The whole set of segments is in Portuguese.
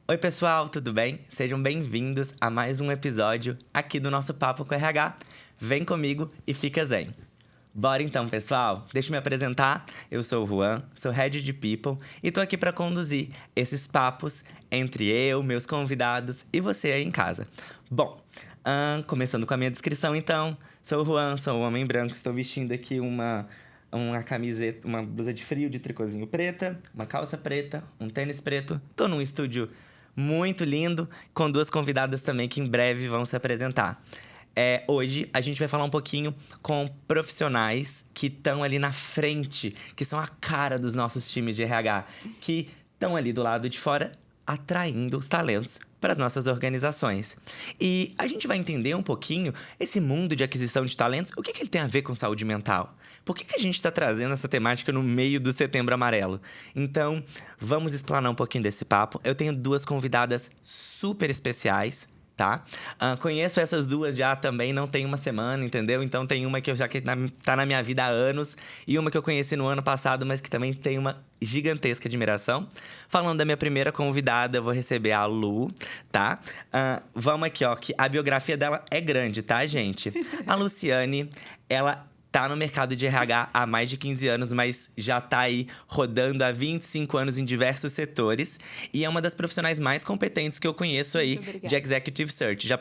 Oi, pessoal, tudo bem? Sejam bem-vindos a mais um episódio aqui do nosso Papo com RH. Vem comigo e fica zen. Bora então, pessoal? Deixa eu me apresentar. Eu sou o Juan, sou Head de People e tô aqui para conduzir esses papos entre eu, meus convidados e você aí em casa. Bom, começando com a minha descrição então. Sou o Juan, sou um homem branco, estou vestindo aqui uma camiseta, uma blusa de frio de tricôzinho preta, uma calça preta, um tênis preto. Tô num estúdio muito lindo, com duas convidadas também que em breve vão se apresentar. Hoje a gente vai falar um pouquinho com profissionais que estão ali na frente, que são a cara dos nossos times de RH, que estão ali do lado de fora atraindo os talentos para as nossas organizações. E a gente vai entender um pouquinho esse mundo de aquisição de talentos, o que ele tem a ver com saúde mental? Por que a gente está trazendo essa temática no meio do Setembro Amarelo? Então, vamos explanar um pouquinho desse papo. Eu tenho duas convidadas super especiais, tá? Conheço essas duas já também, não tem uma semana, entendeu? Então tem uma que eu já tá na minha vida há anos e uma que eu conheci no ano passado, mas que também tem uma gigantesca admiração. Falando da minha primeira convidada, eu vou receber a Lu, tá? Vamos aqui, ó, que a biografia dela é grande, tá, gente? A Luciane, ela tá no mercado de RH há mais de 15 anos, mas já tá aí rodando há 25 anos em diversos setores. E é uma das profissionais mais competentes que eu conheço aí de Executive Search. Já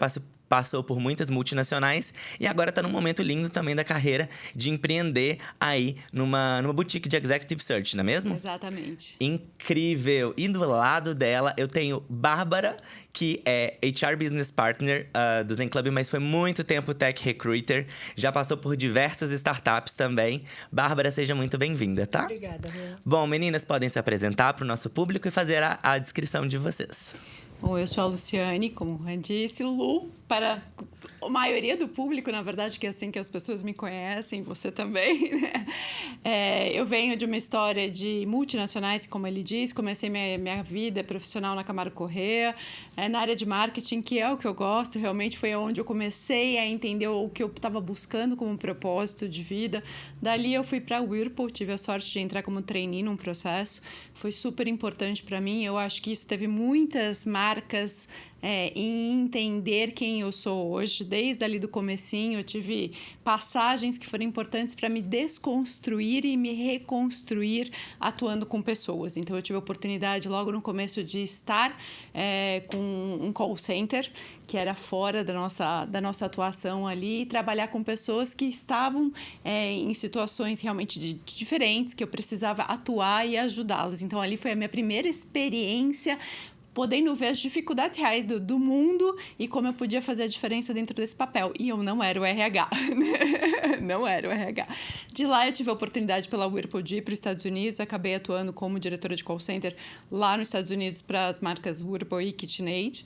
passou por muitas multinacionais e agora tá num momento lindo também da carreira de empreender aí numa boutique de Executive Search, não é mesmo? Exatamente. Incrível! E do lado dela eu tenho Bárbara, que é HR Business Partner do Zen Club, mas foi muito tempo Tech Recruiter. Já passou por diversas startups também. Bárbara, seja muito bem-vinda, tá? Obrigada, Rô. Bom, meninas, podem se apresentar para o nosso público e fazer a descrição de vocês. Bom, eu sou a Luciane, como o Juan disse, Lu, para a maioria do público, na verdade, que é assim que as pessoas me conhecem, você também, né? Eu venho de uma história de multinacionais, como ele diz, comecei minha vida profissional na Camargo Corrêa, na área de marketing, que é o que eu gosto, realmente foi onde eu comecei a entender o que eu estava buscando como propósito de vida. Dali eu fui para a Whirlpool, tive a sorte de entrar como trainee num processo, foi super importante para mim, eu acho que isso teve muitas marcas em entender quem eu sou hoje. Desde ali do comecinho, eu tive passagens que foram importantes para me desconstruir e me reconstruir atuando com pessoas. Então, eu tive a oportunidade logo no começo de estar com um call center, que era fora da nossa atuação ali, e trabalhar com pessoas que estavam em situações realmente diferentes, que eu precisava atuar e ajudá-los. Então, ali foi a minha primeira experiência podendo ver as dificuldades reais do mundo e como eu podia fazer a diferença dentro desse papel. E eu não era o RH. Não era o RH. De lá, eu tive a oportunidade pela Whirlpool de ir para os Estados Unidos. Acabei atuando como diretora de call center lá nos Estados Unidos para as marcas Whirlpool e KitchenAid.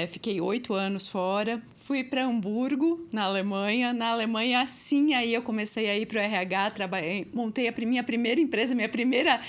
Fiquei 8 anos fora. Fui para Hamburgo, na Alemanha. Na Alemanha, sim, aí eu comecei a ir para o RH. Montei a minha primeira empresa, minha primeira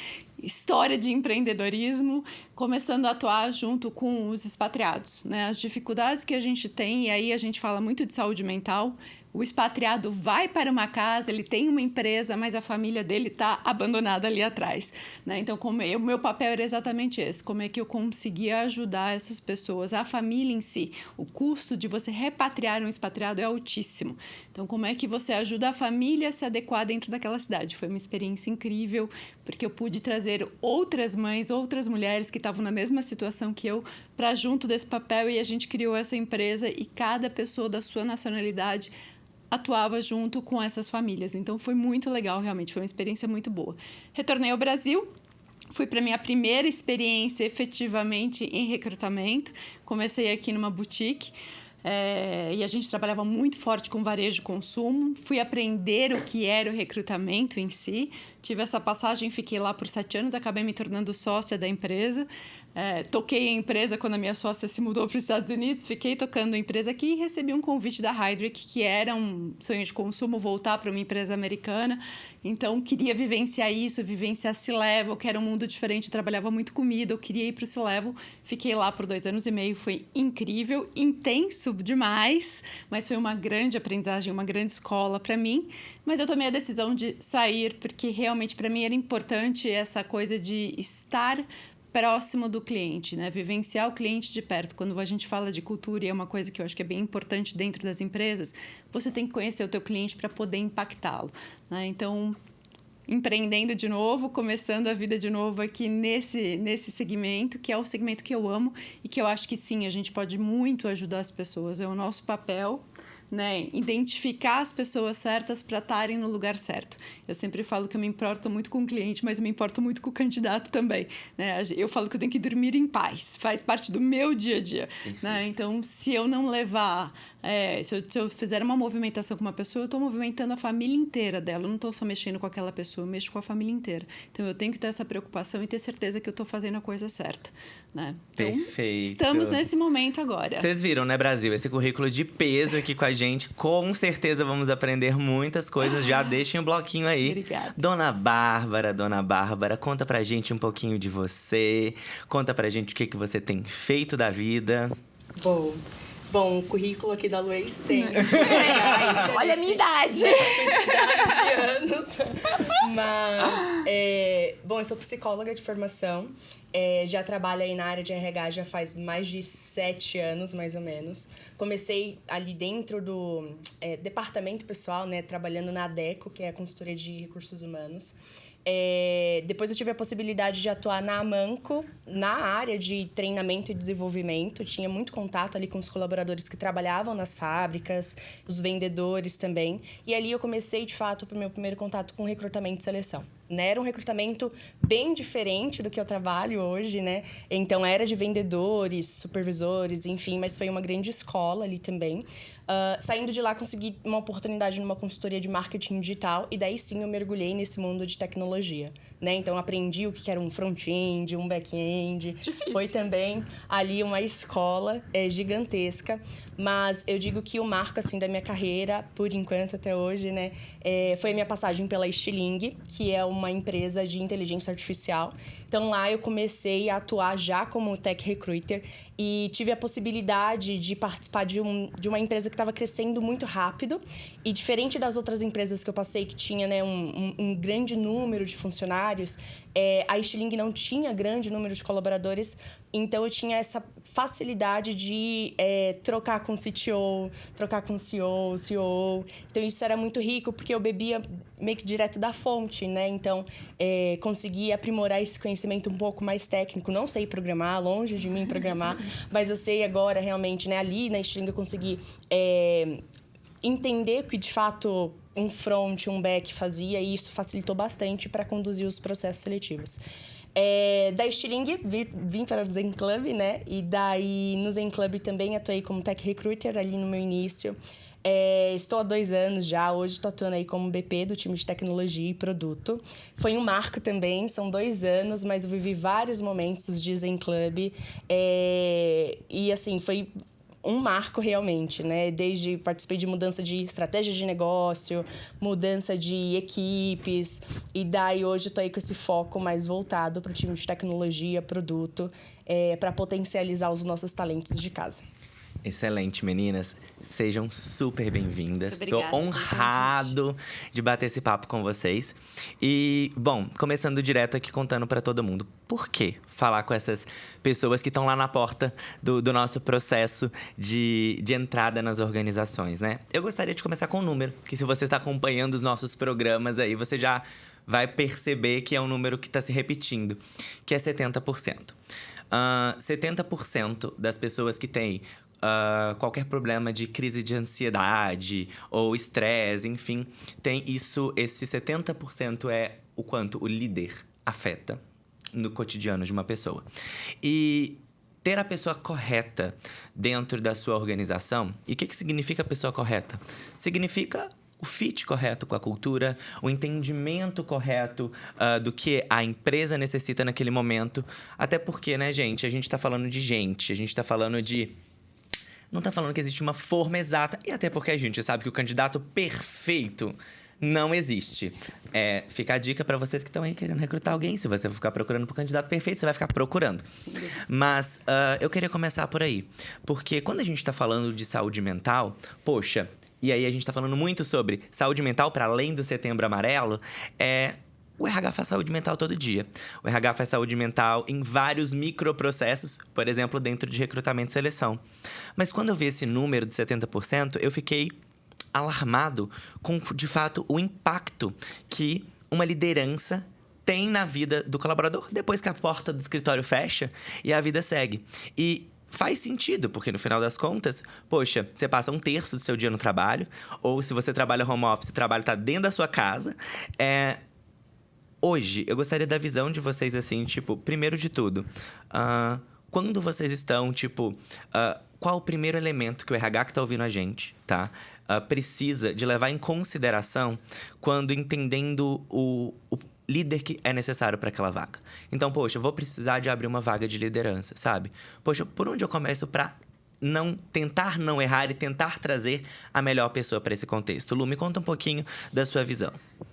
história de empreendedorismo, começando a atuar junto com os expatriados, né? As dificuldades que a gente tem, e aí a gente fala muito de saúde mental. O expatriado vai para uma casa, ele tem uma empresa, mas a família dele está abandonada ali atrás, né? Então, o meu papel era exatamente esse. Como é que eu conseguia ajudar essas pessoas, a família em si? O custo de você repatriar um expatriado é altíssimo. Então, como é que você ajuda a família a se adequar dentro daquela cidade? Foi uma experiência incrível, porque eu pude trazer outras mães, outras mulheres que estavam na mesma situação que eu, para junto desse papel, e a gente criou essa empresa e cada pessoa da sua nacionalidade atuava junto com essas famílias. Então, foi muito legal, realmente. Foi uma experiência muito boa. Retornei ao Brasil. Fui para a minha primeira experiência efetivamente em recrutamento. Comecei aqui numa boutique. E a gente trabalhava muito forte com varejo e consumo. Fui aprender o que era o recrutamento em si. Tive essa passagem, fiquei lá por 7 anos. Acabei me tornando sócia da empresa. Toquei a empresa quando a minha sócia se mudou para os Estados Unidos, fiquei tocando a empresa aqui e recebi um convite da Heidrick, que era um sonho de consumo, voltar para uma empresa americana. Então, queria vivenciar isso, vivenciar C-Level, que era um mundo diferente, eu trabalhava muito comida, eu queria ir para o C-Level. Fiquei lá por 2 anos e meio, foi incrível, intenso demais, mas foi uma grande aprendizagem, uma grande escola para mim. Mas eu tomei a decisão de sair, porque realmente para mim era importante essa coisa de estar próximo do cliente, né? Vivenciar o cliente de perto. Quando a gente fala de cultura, e é uma coisa que eu acho que é bem importante dentro das empresas, você tem que conhecer o teu cliente para poder impactá-lo, né? Então, empreendendo de novo, começando a vida de novo aqui nesse segmento, que é o segmento que eu amo e que eu acho que sim, a gente pode muito ajudar as pessoas. É o nosso papel, né? Identificar as pessoas certas para estarem no lugar certo. Eu sempre falo que eu me importo muito com o cliente, mas eu me importo muito com o candidato também, né? Eu falo que eu tenho que dormir em paz, faz parte do meu dia a dia, né? Então, se eu não levar... se eu fizer uma movimentação com uma pessoa, eu estou movimentando a família inteira dela. Eu não estou só mexendo com aquela pessoa, eu mexo com a família inteira. Então, eu tenho que ter essa preocupação e ter certeza que eu estou fazendo a coisa certa, né? Então, perfeito. Estamos nesse momento agora. Vocês viram, né, Brasil? Esse currículo de peso aqui com a gente. Com certeza vamos aprender muitas coisas. Já deixem o bloquinho aí. Obrigada. Dona Bárbara, conta pra gente um pouquinho de você. Conta pra gente o que você tem feito da vida. Bom, o currículo aqui da Lu é extenso. Olha a minha idade! Quantidade de anos. Mas, eu sou psicóloga de formação. Já trabalho aí na área de RH já faz mais de 7 anos, mais ou menos. Comecei ali dentro do departamento pessoal, né? Trabalhando na ADECO, que é a consultoria de recursos humanos. Depois eu tive a possibilidade de atuar na Amanco, na área de treinamento e desenvolvimento. Tinha muito contato ali com os colaboradores que trabalhavam nas fábricas, os vendedores também. E ali eu comecei, de fato, o meu primeiro contato com recrutamento e seleção. Né? Era um recrutamento bem diferente do que eu trabalho hoje, né? Então, era de vendedores, supervisores, enfim, mas foi uma grande escola ali também. Saindo de lá, consegui uma oportunidade numa consultoria de marketing digital e daí sim eu mergulhei nesse mundo de tecnologia, né? Então, aprendi o que era um front-end, um back-end. Difícil. Foi também ali uma escola gigantesca. Mas eu digo que o marco, assim, da minha carreira, por enquanto, até hoje, né? Foi a minha passagem pela Stiling, que é uma empresa de inteligência artificial. Então, lá eu comecei a atuar já como tech recruiter e tive a possibilidade de participar de uma empresa que estava crescendo muito rápido. E diferente das outras empresas que eu passei, que tinha, né, um grande número de funcionários, a Stiling não tinha grande número de colaboradores. Então, eu tinha essa facilidade de trocar com o CTO, trocar com o CEO, CEO. Então, isso era muito rico, porque eu bebia meio que direto da fonte, né? Então, consegui aprimorar esse conhecimento um pouco mais técnico. Não sei programar, longe de mim programar, mas eu sei agora, realmente, né? Ali na Stiling eu consegui entender que, de fato, um front, um back fazia, e isso facilitou bastante para conduzir os processos seletivos. Da Stiling, vim para o Zen Club, né? E daí, no Zen Club também atuei como tech recruiter ali no meu início. Estou há 2 anos já, hoje estou atuando aí como BP do time de tecnologia e produto. Foi um marco também, são 2 anos, mas eu vivi vários momentos de Zen Club. E assim, foi um marco realmente, né? Desde participei de mudança de estratégia de negócio, mudança de equipes, e daí hoje eu tô aí com esse foco mais voltado para o time de tecnologia, produto, para potencializar os nossos talentos de casa. Excelente, meninas. Sejam super bem-vindas. Muito obrigada. Tô honrado de bater esse papo com vocês. E, bom, começando direto aqui contando pra todo mundo. Por que falar com essas pessoas que estão lá na porta do nosso processo de entrada nas organizações, né? Eu gostaria de começar com um número, que se você está acompanhando os nossos programas aí, você já vai perceber que é um número que está se repetindo, que é 70%. 70% das pessoas que têm qualquer problema de crise de ansiedade ou estresse, enfim, tem isso. Esse 70% é o quanto o líder afeta no cotidiano de uma pessoa. E ter a pessoa correta dentro da sua organização. E o que significa a pessoa correta? Significa o fit correto com a cultura, o entendimento correto do que a empresa necessita naquele momento. Até porque, né, gente? A gente tá falando de gente, a gente tá falando de... Não tá falando que existe uma forma exata. E até porque a gente sabe que o candidato perfeito não existe. Fica a dica para vocês que estão aí querendo recrutar alguém. Se você for ficar procurando pro candidato perfeito, você vai ficar procurando. Sim. Mas eu queria começar por aí. Porque quando a gente tá falando de saúde mental, poxa... E aí a gente tá falando muito sobre saúde mental para além do Setembro Amarelo. O RH faz saúde mental todo dia. O RH faz saúde mental em vários microprocessos, por exemplo, dentro de recrutamento e seleção. Mas quando eu vi esse número de 70%, eu fiquei alarmado com, de fato, o impacto que uma liderança tem na vida do colaborador depois que a porta do escritório fecha e a vida segue. E faz sentido, porque no final das contas, poxa, você passa 1/3 do seu dia no trabalho, ou se você trabalha home office, o trabalho está dentro da sua casa. Hoje, eu gostaria da visão de vocês, assim, tipo, primeiro de tudo, quando vocês estão, tipo, qual o primeiro elemento que o RH que está ouvindo a gente, tá? Precisa de levar em consideração quando entendendo o líder que é necessário para aquela vaga. Então, poxa, eu vou precisar de abrir uma vaga de liderança, sabe? Poxa, por onde eu começo para tentar não errar e tentar trazer a melhor pessoa para esse contexto? Lu, me conta um pouquinho da sua visão.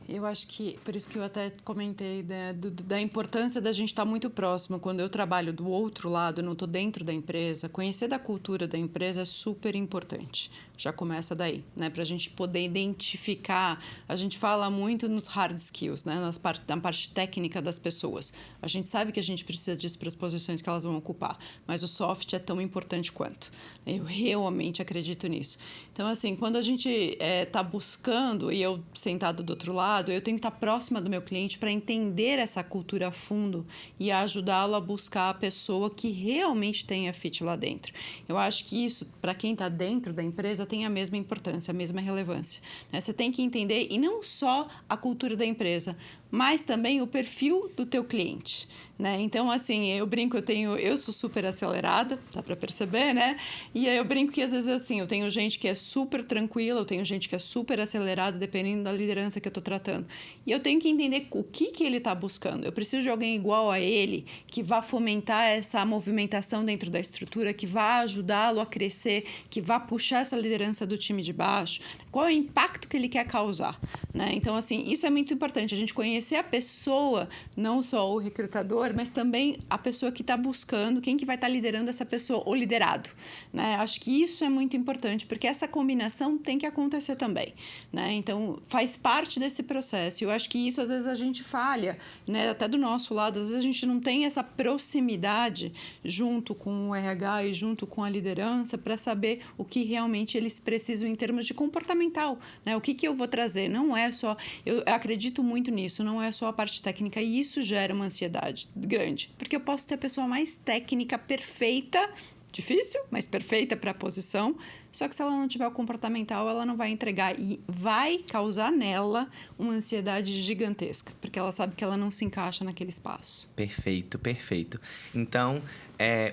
Eu acho que, por isso que eu até comentei, né, da importância da gente estar muito próximo. Quando eu trabalho do outro lado, não estou dentro da empresa, conhecer da cultura da empresa é super importante. Já começa daí, né? Para a gente poder identificar. A gente fala muito nos hard skills, né? Na parte técnica das pessoas. A gente sabe que a gente precisa disso para as posições que elas vão ocupar, mas o soft é tão importante quanto. Eu realmente acredito nisso. Então, assim, quando a gente está buscando, e eu sentado do outro lado, eu tenho que estar próxima do meu cliente para entender essa cultura a fundo e ajudá-lo a buscar a pessoa que realmente tenha fit lá dentro. Eu acho que isso, para quem está dentro da empresa, tem a mesma importância, a mesma relevância, né? Você tem que entender, e não só a cultura da empresa, mas também o perfil do teu cliente, né? Então, assim, eu brinco, eu sou super acelerada, dá para perceber, né? E aí eu brinco que às vezes, assim, eu tenho gente que é super tranquila, eu tenho gente que é super acelerada, dependendo da liderança que eu estou tratando. E eu tenho que entender o que ele está buscando. Eu preciso de alguém igual a ele, que vá fomentar essa movimentação dentro da estrutura, que vá ajudá-lo a crescer, que vá puxar essa liderança do time de baixo. Qual é o impacto que ele quer causar, né? Então, assim, isso é muito importante, a gente conhecer a pessoa, não só o recrutador, mas também a pessoa que está buscando, quem que vai estar liderando essa pessoa, ou liderado, né? Acho que isso é muito importante, porque essa combinação tem que acontecer também, né? Então, faz parte desse processo. Eu acho que isso, às vezes, a gente falha, né? Até do nosso lado, às vezes a gente não tem essa proximidade junto com o RH e junto com a liderança para saber o que realmente eles precisam em termos de comportamental, né? O que eu vou trazer? Não é só... Eu acredito muito nisso, não é só a parte técnica, e isso gera uma ansiedade grande, porque eu posso ter a pessoa mais técnica, perfeita, difícil, mas perfeita para a posição, só que se ela não tiver o comportamental, ela não vai entregar e vai causar nela uma ansiedade gigantesca, porque ela sabe que ela não se encaixa naquele espaço. Perfeito, perfeito. Então,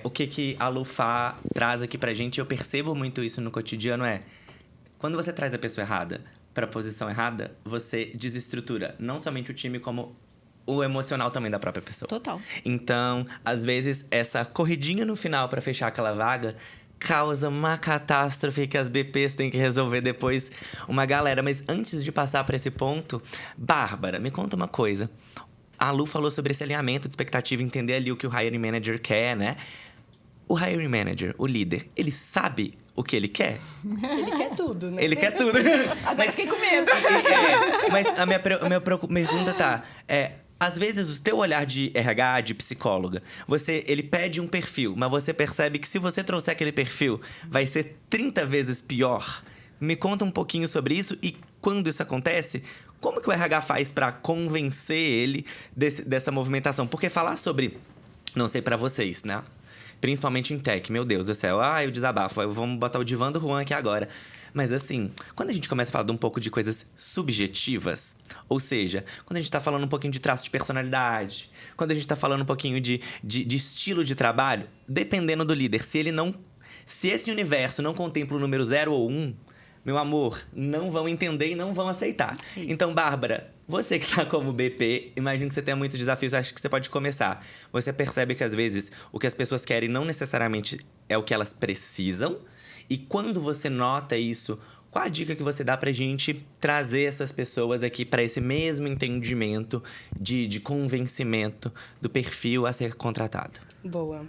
o que a Lufá traz aqui pra gente, eu percebo muito isso no cotidiano, quando você traz a pessoa errada para a posição errada, você desestrutura não somente o time, como o emocional também da própria pessoa. Total. Então, às vezes, essa corridinha no final para fechar aquela vaga causa uma catástrofe que as BPs têm que resolver depois uma galera. Mas antes de passar para esse ponto, Bárbara, me conta uma coisa. A Lu falou sobre esse alinhamento de expectativa, entender ali o que o hiring manager quer, né? O hiring manager, o líder, ele sabe o que ele quer? Ele quer tudo, né? Ele quer tudo. Agora fiquei com medo. Mas a minha pergunta tá... às vezes, o teu olhar de RH, de psicóloga, ele pede um perfil, mas você percebe que se você trouxer aquele perfil, vai ser 30 vezes pior. Me conta um pouquinho sobre isso e quando isso acontece, como que o RH faz para convencer ele dessa movimentação? Porque falar sobre... Não sei pra vocês, né? Principalmente em tech, meu Deus do céu. Eu desabafo. Vamos botar o divã do Juan aqui agora. Mas assim, quando a gente começa a falar de um pouco de coisas subjetivas, ou seja, quando a gente tá falando um pouquinho de traço de personalidade, quando a gente tá falando um pouquinho de estilo de trabalho, dependendo do líder, se esse universo não contempla o número 0 ou 1, meu amor, não vão entender e não vão aceitar. Isso. Então, Bárbara, você que tá como BP, imagino que você tenha muitos desafios, acho que você pode começar. Você percebe que, às vezes, o que as pessoas querem não necessariamente é o que elas precisam. E quando você nota isso, qual a dica que você dá pra gente trazer essas pessoas aqui para esse mesmo entendimento de convencimento do perfil a ser contratado? Boa.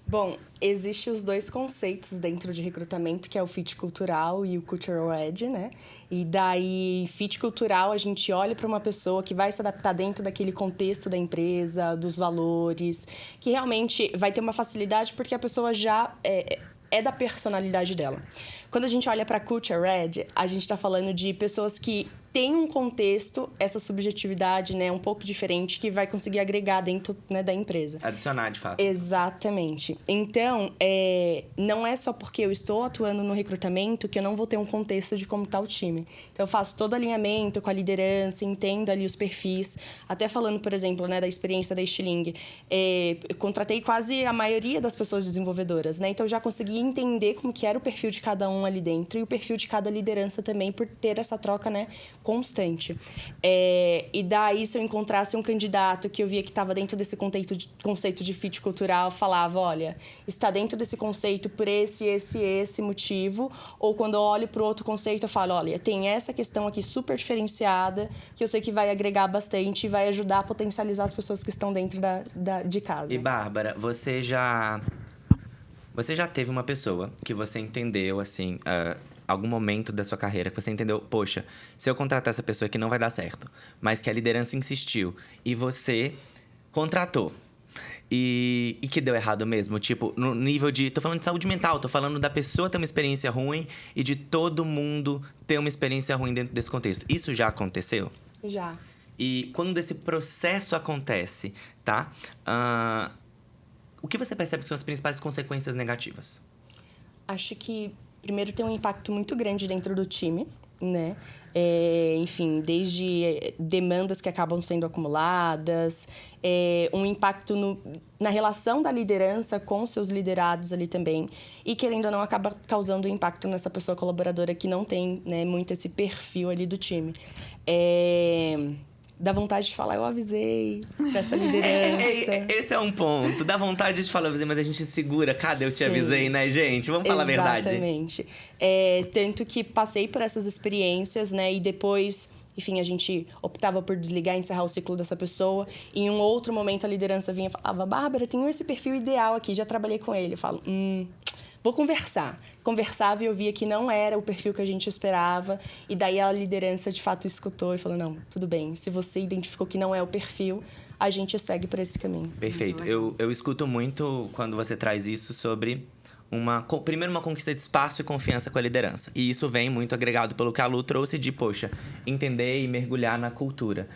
Bom, existem os dois conceitos dentro de recrutamento, que é o fit cultural e o cultural edge, né? E daí, fit cultural, a gente olha para uma pessoa que vai se adaptar dentro daquele contexto da empresa, dos valores, que realmente vai ter uma facilidade porque a pessoa já é da personalidade dela. Quando a gente olha para culture edge, a gente está falando de pessoas que têm um contexto, essa subjetividade, né, um pouco diferente, que vai conseguir agregar dentro, né, da empresa. Adicionar, de fato. Exatamente. Então, não é só porque eu estou atuando no recrutamento que eu não vou ter um contexto de como está o time. Então, eu faço todo alinhamento com a liderança, entendo ali os perfis. Até falando, por exemplo, né, da experiência da Stiling, eu contratei quase a maioria das pessoas desenvolvedoras, né? Então, eu já consegui entender como que era o perfil de cada um ali dentro e o perfil de cada liderança também, por ter essa troca, né, constante. E daí, se eu encontrasse um candidato que eu via que estava dentro desse conceito de fit cultural, falava, olha, está dentro desse conceito por esse motivo. Ou quando eu olho para o outro conceito, eu falo, olha, tem essa questão aqui super diferenciada que eu sei que vai agregar bastante e vai ajudar a potencializar as pessoas que estão dentro de casa. E, Bárbara, você já teve uma pessoa que você entendeu, assim, algum momento da sua carreira que você entendeu, poxa, se eu contratar essa pessoa aqui não vai dar certo, mas que a liderança insistiu e você contratou e que deu errado mesmo? Tipo, no nível de... Tô falando de saúde mental, tô falando da pessoa ter uma experiência ruim e de todo mundo ter uma experiência ruim dentro desse contexto. Isso já aconteceu? Já. E quando esse processo acontece, tá? O que você percebe que são as principais consequências negativas? Acho que, primeiro, tem um impacto muito grande dentro do time, né? Enfim, desde demandas que acabam sendo acumuladas, um impacto na relação da liderança com seus liderados ali também. E, querendo ou não, acaba causando impacto nessa pessoa colaboradora que não tem, né, muito esse perfil ali do time. Dá vontade de falar, eu avisei pra essa liderança. Esse é um ponto. Dá vontade de falar, eu avisei, mas a gente segura. Cadê eu te Sim. avisei, né, gente? Vamos falar a verdade. Exatamente. Tanto que passei por essas experiências, né? E depois, enfim, a gente optava por desligar e encerrar o ciclo dessa pessoa. E em um outro momento, a liderança vinha e falava, Bárbara, tenho esse perfil ideal aqui, já trabalhei com ele. Eu falo, vou conversar. Conversava e eu via que não era o perfil que a gente esperava. E daí a liderança, de fato, escutou e falou, não, tudo bem. Se você identificou que não é o perfil, a gente segue por esse caminho. Perfeito. Eu escuto muito quando você traz isso sobre primeiro, uma conquista de espaço e confiança com a liderança. E isso vem muito agregado pelo que a Lu trouxe de, poxa, entender e mergulhar na cultura.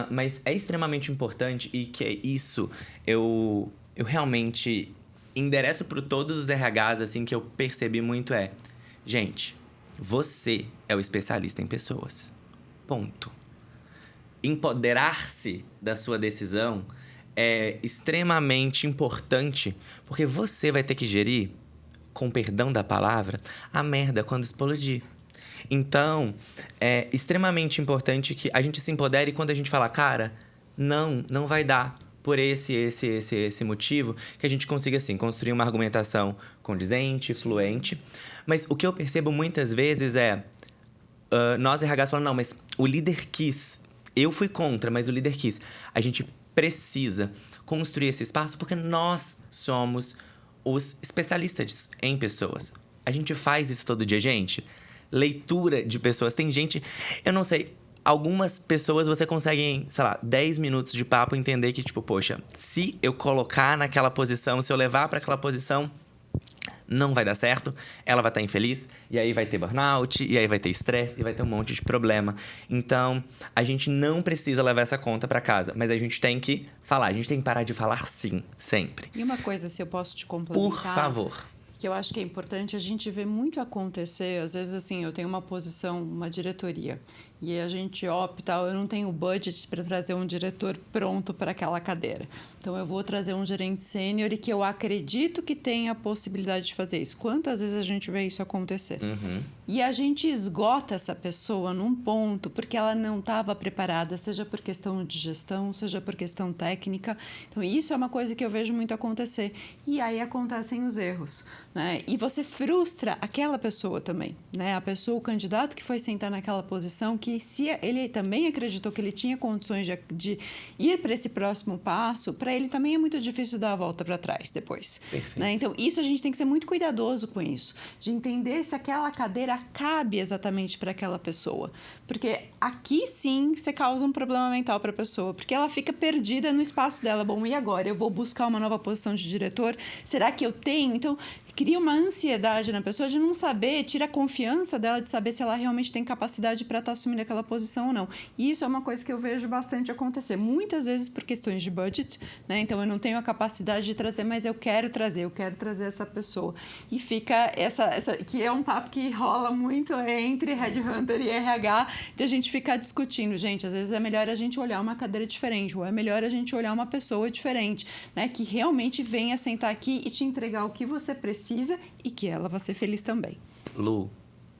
Mas é extremamente importante e que isso eu realmente... endereço para todos os RHs, assim, que eu percebi muito gente, você é o especialista em pessoas. Ponto. Empoderar-se da sua decisão é extremamente importante, porque você vai ter que gerir, com perdão da palavra, a merda quando explodir. Então, é extremamente importante que a gente se empodere quando a gente fala, cara, não vai dar. Por esse motivo, que a gente consiga, assim, construir uma argumentação condizente, fluente. Mas o que eu percebo muitas vezes nós RHs falando, não, mas o líder quis. Eu fui contra, mas o líder quis. A gente precisa construir esse espaço porque nós somos os especialistas em pessoas. A gente faz isso todo dia, gente. Leitura de pessoas. Tem gente... Eu não sei... Algumas pessoas você consegue em, 10 minutos de papo entender que, tipo, poxa, se eu colocar naquela posição, se eu levar para aquela posição, não vai dar certo, ela vai estar infeliz, e aí vai ter burnout, e aí vai ter estresse, e vai ter um monte de problema. Então, a gente não precisa levar essa conta para casa, mas a gente tem que falar, a gente tem que parar de falar sim, sempre. E uma coisa, se eu posso te complementar... Por favor. Que eu acho que é importante, a gente vê muito acontecer, às vezes, assim, eu tenho uma posição, uma diretoria, e a gente opta, eu não tenho budget para trazer um diretor pronto para aquela cadeira. Então, eu vou trazer um gerente sênior e que eu acredito que tem a possibilidade de fazer isso. Quantas vezes a gente vê isso acontecer? Uhum. E a gente esgota essa pessoa num ponto porque ela não estava preparada, seja por questão de gestão, seja por questão técnica. Então, isso é uma coisa que eu vejo muito acontecer. E aí acontecem os erros, né? E você frustra aquela pessoa também, né? A pessoa, o candidato que foi sentar naquela posição, porque se ele também acreditou que ele tinha condições de ir para esse próximo passo, para ele também é muito difícil dar a volta para trás depois. Perfeito. Né? Então, isso a gente tem que ser muito cuidadoso com isso, de entender se aquela cadeira cabe exatamente para aquela pessoa. Porque aqui sim você causa um problema mental para a pessoa, porque ela fica perdida no espaço dela. Bom, e agora? Eu vou buscar uma nova posição de diretor? Será que eu tenho? Então, cria uma ansiedade na pessoa de não saber, tira a confiança dela de saber se ela realmente tem capacidade para estar assumindo aquela posição ou não. E isso é uma coisa que eu vejo bastante acontecer. Muitas vezes por questões de budget, né? Então, eu não tenho a capacidade de trazer, mas eu quero trazer essa pessoa. E fica essa que é um papo que rola muito entre Headhunter e RH, de a gente ficar discutindo. Gente, às vezes é melhor a gente olhar uma cadeira diferente, ou é melhor a gente olhar uma pessoa diferente, né? Que realmente venha sentar aqui e te entregar o que você precisa e que ela vai ser feliz também. Lu,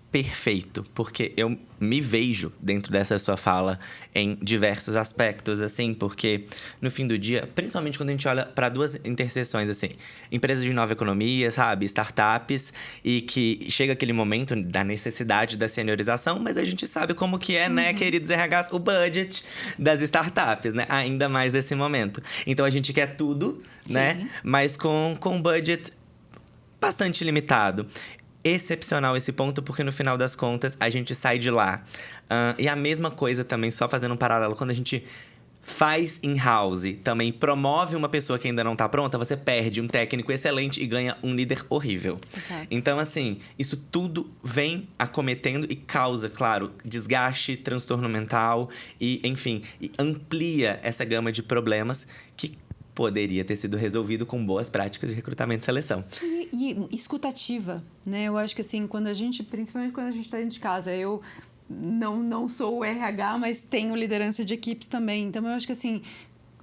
perfeito, porque eu me vejo dentro dessa sua fala em diversos aspectos, assim, porque no fim do dia, principalmente quando a gente olha para duas interseções, assim, empresas de nova economia, sabe, startups, e que chega aquele momento da necessidade da seniorização, mas a gente sabe como que é, né, queridos RHs, o budget das startups, né, ainda mais nesse momento. Então a gente quer tudo, né, mas com budget bastante limitado. Excepcional esse ponto, porque no final das contas a gente sai de lá. E a mesma coisa também, só fazendo um paralelo, quando a gente faz in-house, também promove uma pessoa que ainda não tá pronta, você perde um técnico excelente e ganha um líder horrível. Exato. Então, assim, isso tudo vem acometendo e causa, claro, desgaste, transtorno mental e, enfim, e amplia essa gama de problemas que poderia ter sido resolvido com boas práticas de recrutamento e seleção. E escutativa, né? Eu acho que assim, principalmente quando a gente está dentro de casa, eu não sou o RH, mas tenho liderança de equipes também. Então, eu acho que assim,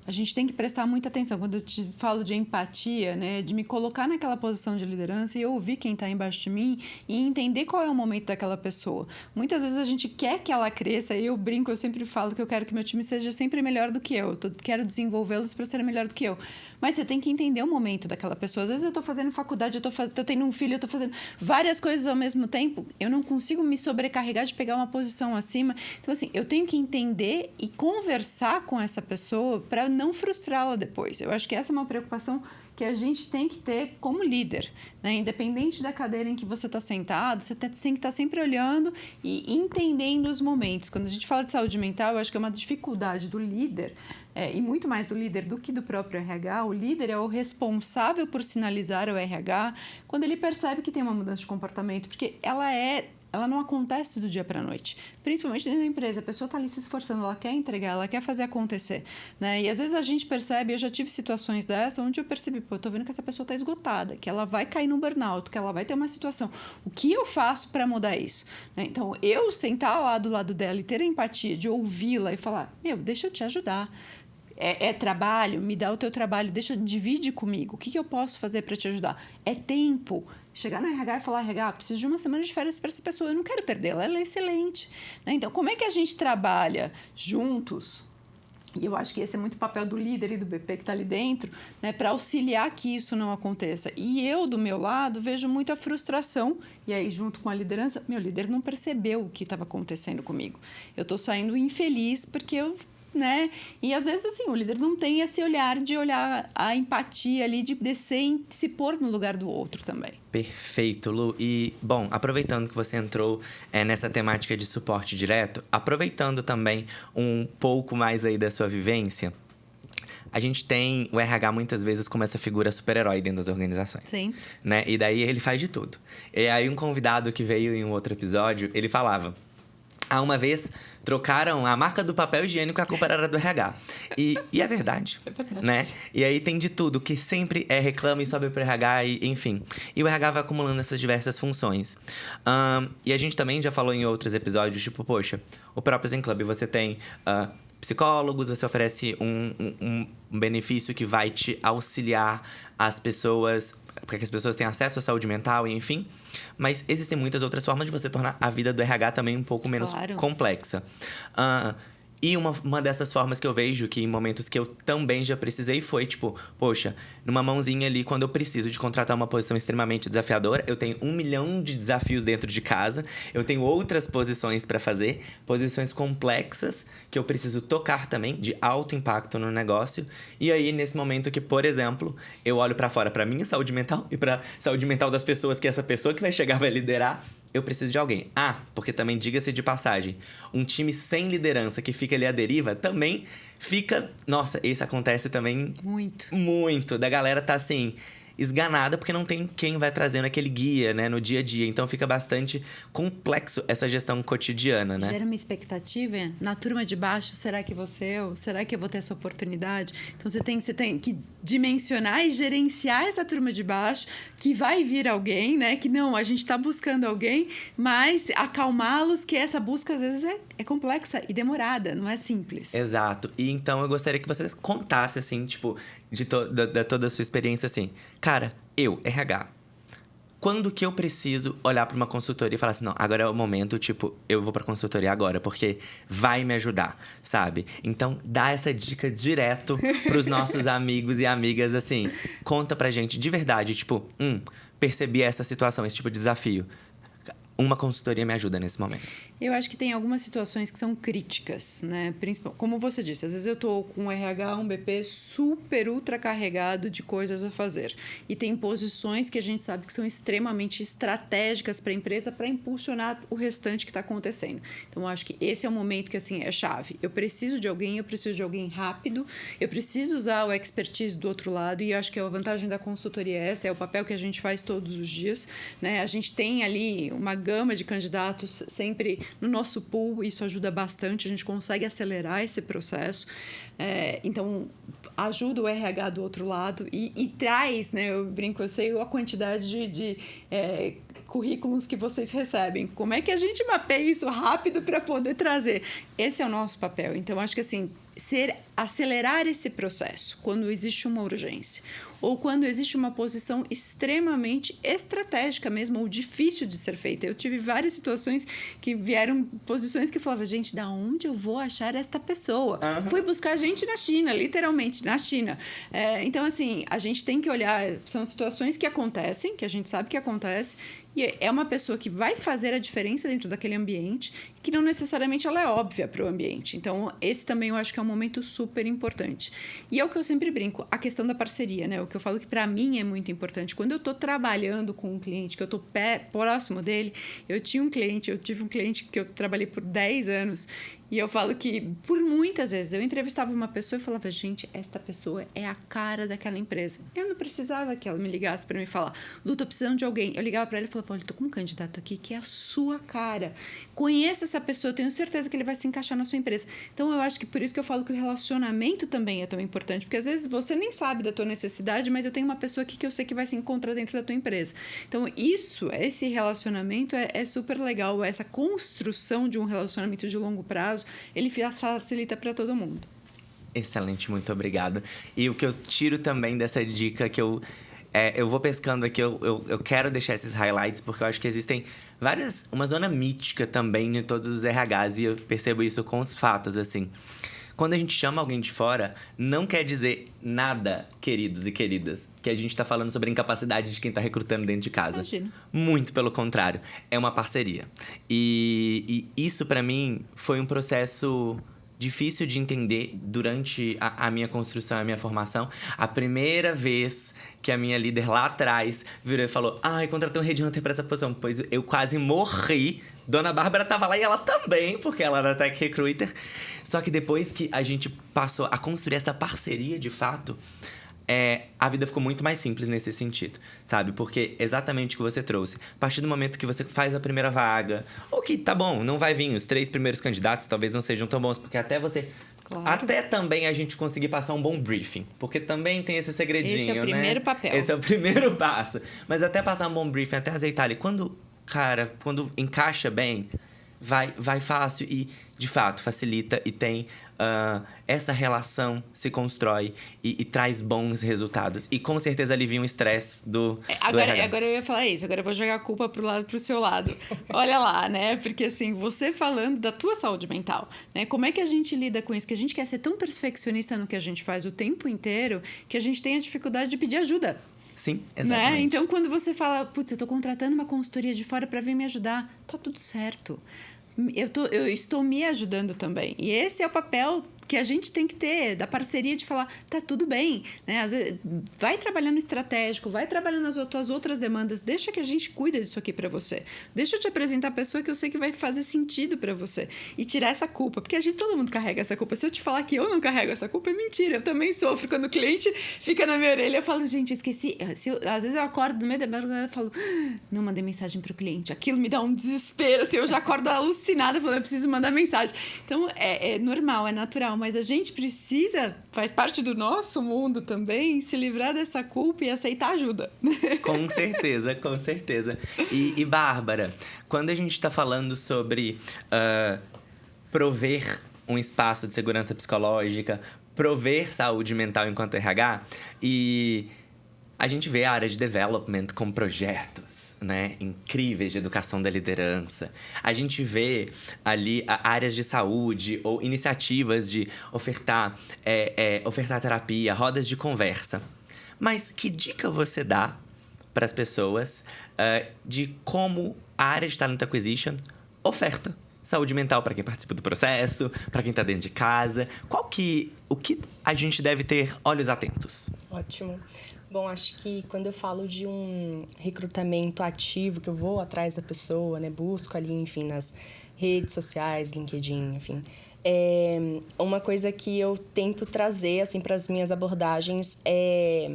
a gente tem que prestar muita atenção. Quando eu te falo de empatia, né, de me colocar naquela posição de liderança e ouvir quem está embaixo de mim e entender qual é o momento daquela pessoa. Muitas vezes a gente quer que ela cresça, e eu brinco, eu sempre falo que eu quero que meu time seja sempre melhor do que eu. Quero desenvolvê-los para serem melhor do que eu. Mas você tem que entender o momento daquela pessoa. Às vezes eu estou fazendo faculdade, eu tendo um filho, eu estou fazendo várias coisas ao mesmo tempo. Eu não consigo me sobrecarregar de pegar uma posição acima. Então, assim, eu tenho que entender e conversar com essa pessoa para não frustrá-la depois. Eu acho que essa é uma preocupação que a gente tem que ter como líder, né? Independente da cadeira em que você está sentado, você tem que estar sempre olhando e entendendo os momentos. Quando a gente fala de saúde mental, eu acho que é uma dificuldade do líder, e muito mais do líder do que do próprio RH. O líder é o responsável por sinalizar ao RH quando ele percebe que tem uma mudança de comportamento, porque ela não acontece do dia para a noite. Principalmente dentro da empresa. A pessoa está ali se esforçando, ela quer entregar, ela quer fazer acontecer, né? E às vezes a gente percebe, eu já tive situações dessa, onde eu percebi, eu tô vendo que essa pessoa está esgotada, que ela vai cair num burnout, que ela vai ter uma situação. O que eu faço para mudar isso? Né? Então, eu sentar lá do lado dela e ter a empatia de ouvi-la e falar, deixa eu te ajudar. É trabalho, me dá o teu trabalho, divide comigo. O que eu posso fazer para te ajudar? É tempo. Chegar no RH e falar, RH, preciso de uma semana de férias para essa pessoa, eu não quero perdê-la, ela é excelente. Né? Então, como é que a gente trabalha juntos? E eu acho que esse é muito o papel do líder e do BP que está ali dentro, né, para auxiliar que isso não aconteça. E eu, do meu lado, vejo muita frustração. E aí, junto com a liderança, meu líder não percebeu o que estava acontecendo comigo. Eu estou saindo infeliz porque eu... Né? E às vezes assim, o líder não tem esse olhar de olhar a empatia ali, de descer e se pôr no lugar do outro também. Perfeito, Lu. E, bom, aproveitando que você entrou nessa temática de suporte direto, aproveitando também um pouco mais aí da sua vivência, a gente tem o RH muitas vezes como essa figura super-herói dentro das organizações. Sim. Né? E daí ele faz de tudo. E aí um convidado que veio em um outro episódio, ele falava... Uma vez, trocaram a marca do papel higiênico e a culpa era do RH. E é verdade, né? E aí tem de tudo, que sempre reclama e sobe pro RH, e, enfim. E o RH vai acumulando essas diversas funções. E a gente também já falou em outros episódios, tipo, poxa, o próprio Zen Club, você tem... psicólogos, você oferece um benefício que vai te auxiliar as pessoas, para que as pessoas tenham acesso à saúde mental, e enfim. Mas existem muitas outras formas de você tornar a vida do RH também um pouco menos complexa. E uma dessas formas que eu vejo, que em momentos que eu também já precisei, foi tipo, poxa, numa mãozinha ali, quando eu preciso de contratar uma posição extremamente desafiadora, eu tenho 1 milhão de desafios dentro de casa, eu tenho outras posições pra fazer, posições complexas que eu preciso tocar também, de alto impacto no negócio. E aí, nesse momento que, por exemplo, eu olho pra fora pra minha saúde mental e pra saúde mental das pessoas que essa pessoa que vai chegar vai liderar, eu preciso de alguém. Porque também, diga-se de passagem, um time sem liderança que fica ali à deriva também fica... Nossa, isso acontece também... Muito. Muito. Da galera tá, assim, esganada porque não tem quem vai trazendo aquele guia, né, no dia a dia. Então, fica bastante complexo essa gestão cotidiana, né? Gera uma expectativa. Na turma de baixo, será que vou ser eu? Será que eu vou ter essa oportunidade? Então, você tem que dimensionar e gerenciar essa turma de baixo, que vai vir alguém, né? Que não, a gente está buscando alguém, mas acalmá-los, que essa busca, às vezes, é complexa e demorada, não é simples. Exato. E então, eu gostaria que vocês contassem, assim, tipo, de toda a sua experiência, assim. Cara, eu, RH... Quando que eu preciso olhar para uma consultoria e falar assim, não, agora é o momento, tipo, eu vou pra consultoria agora, porque vai me ajudar, sabe? Então, dá essa dica direto pros nossos amigos e amigas, assim. Conta pra gente de verdade, tipo, percebi essa situação, esse tipo de desafio. Uma consultoria me ajuda nesse momento. Eu acho que tem algumas situações que são críticas, né? Como você disse, às vezes eu estou com um RH, um BP super ultra carregado de coisas a fazer. E tem posições que a gente sabe que são extremamente estratégicas para a empresa para impulsionar o restante que está acontecendo. Então, eu acho que esse é o momento que, assim, é chave. Eu preciso de alguém rápido, eu preciso usar o expertise do outro lado, e eu acho que a vantagem da consultoria é essa, é o papel que a gente faz todos os dias, né? A gente tem ali uma gama de candidatos sempre no nosso pool, isso ajuda bastante, a gente consegue acelerar esse processo. Então, ajuda o RH do outro lado e traz, né, eu brinco, eu sei a quantidade de currículos que vocês recebem. Como é que a gente mapeia isso rápido para poder trazer? Esse é o nosso papel. Então, acho que assim, acelerar esse processo quando existe uma urgência ou quando existe uma posição extremamente estratégica mesmo, ou difícil de ser feita. Eu tive várias situações que vieram posições que eu falava, gente, da onde eu vou achar esta pessoa? Fui buscar gente na China, literalmente, na China. Então, assim, a gente tem que olhar, são situações que acontecem, que a gente sabe que acontece, e é uma pessoa que vai fazer a diferença dentro daquele ambiente, que não necessariamente ela é óbvia para o ambiente. Então, esse também eu acho que é um momento super importante. E é o que eu sempre brinco, a questão da parceria, né? O que eu falo que para mim é muito importante. Quando eu estou trabalhando com um cliente, que eu estou próximo dele, eu tive um cliente que eu trabalhei por 10 anos, e eu falo que, por muitas vezes, eu entrevistava uma pessoa e falava, gente, esta pessoa é a cara daquela empresa. Eu não precisava que ela me ligasse para me falar, Lu, tô precisando de alguém. Eu ligava para ela e falava, olha, tô com um candidato aqui que é a sua cara. Conheça essa pessoa, eu tenho certeza que ele vai se encaixar na sua empresa. Então, eu acho que por isso que eu falo que o relacionamento também é tão importante, porque às vezes você nem sabe da tua necessidade, mas eu tenho uma pessoa aqui que eu sei que vai se encontrar dentro da tua empresa. Então, esse relacionamento é super legal, essa construção de um relacionamento de longo prazo, ele facilita para todo mundo. Excelente, muito obrigado. E o que eu tiro também dessa dica que eu vou pescando aqui, eu quero deixar esses highlights, porque eu acho que existem uma zona mítica também em todos os RHs, e eu percebo isso com os fatos, assim. Quando a gente chama alguém de fora, não quer dizer nada, queridos e queridas, que a gente tá falando sobre a incapacidade de quem tá recrutando dentro de casa. Imagina. Muito pelo contrário. É uma parceria. E isso, pra mim, foi um processo difícil de entender durante a minha construção, a minha formação. A primeira vez que a minha líder lá atrás virou e falou, contratei um headhunter pra essa posição. Pois eu quase morri. Dona Bárbara tava lá e ela também, porque ela era tech recruiter. Só que depois que a gente passou a construir essa parceria de fato, a vida ficou muito mais simples nesse sentido, sabe? Porque exatamente o que você trouxe. A partir do momento que você faz a primeira vaga, ou que, tá bom, não vai vir, os 3 primeiros candidatos talvez não sejam tão bons, porque até você... Claro. Até também a gente conseguir passar um bom briefing, porque também tem esse segredinho, Esse é o primeiro papel. Esse é o primeiro passo. Mas até passar um bom briefing, até azeitar ali. Quando encaixa bem, vai fácil e, de fato, facilita e tem essa relação se constrói e traz bons resultados. E com certeza alivia o estresse do RH. Agora eu ia falar isso, agora eu vou jogar a culpa pro seu lado. Olha lá, né? Porque assim, você falando da tua saúde mental, né? Como é que a gente lida com isso? Que a gente quer ser tão perfeccionista no que a gente faz o tempo inteiro que a gente tem a dificuldade de pedir ajuda. Sim, exatamente. Né? Então, quando você fala, putz, eu tô contratando uma consultoria de fora para vir me ajudar, tá tudo certo. Eu estou me ajudando também. E esse é o papel que a gente tem que ter, da parceria de falar, tá tudo bem, né? Às vezes, vai trabalhando estratégico, vai trabalhando nas tuas outras demandas, deixa que a gente cuida disso aqui para você. Deixa eu te apresentar a pessoa que eu sei que vai fazer sentido para você. E tirar essa culpa, porque todo mundo carrega essa culpa. Se eu te falar que eu não carrego essa culpa, é mentira. Eu também sofro. Quando o cliente fica na minha orelha, eu falo, gente, esqueci. Às vezes eu acordo no meio da madrugada e falo, não mandei mensagem pro cliente. Aquilo me dá um desespero, assim, eu já acordo alucinada, falando, eu preciso mandar mensagem. Então, é normal, é natural, mas a gente precisa, faz parte do nosso mundo também, se livrar dessa culpa e aceitar ajuda. Com certeza, com certeza. E Bárbara, quando a gente está falando sobre prover um espaço de segurança psicológica, prover saúde mental enquanto RH, e a gente vê a área de development com projetos, né, incríveis de educação da liderança. A gente vê ali áreas de saúde ou iniciativas de ofertar terapia, rodas de conversa. Mas que dica você dá para as pessoas de como a área de Talent Acquisition oferta saúde mental para quem participa do processo, para quem está dentro de casa? O que a gente deve ter olhos atentos? Ótimo. Bom, acho que quando eu falo de um recrutamento ativo, que eu vou atrás da pessoa, né? Busco ali, enfim, nas redes sociais, LinkedIn, enfim. Uma coisa que eu tento trazer, assim, para as minhas abordagens é